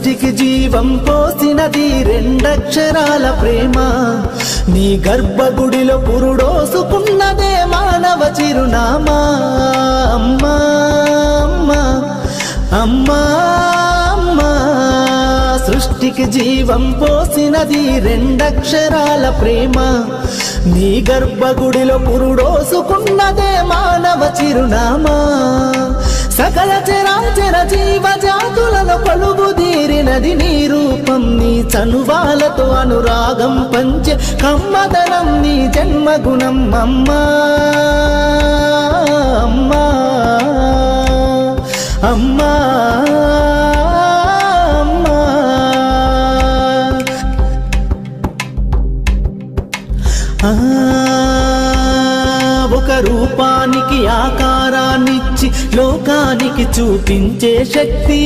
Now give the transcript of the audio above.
సృష్టికి జీవం పోసినది రెండక్షరాల ప్రేమ. నీ గర్భగుడిలో పురుడోసుకున్నదే మానవ చిరునామా. అమ్మా అమ్మా అమ్మా అమ్మా, సృష్టికి జీవం పోసినది రెండక్షరాల ప్రేమ. నీ గర్భగుడిలో పురుడోసుకున్నదే మానవ చిరునామా. సకల చరాచర జీవజాతులను కొలువుదీరినది నీ రూపం. నీ చనువాలతో అనురాగం పంచే కమ్మదనం నీ జన్మగుణం. అమ్మా అమ్మా అమ్మా ఒక రూపానికి ఆకారాన్నిచ్చి లోకానికి చూపించే శక్తి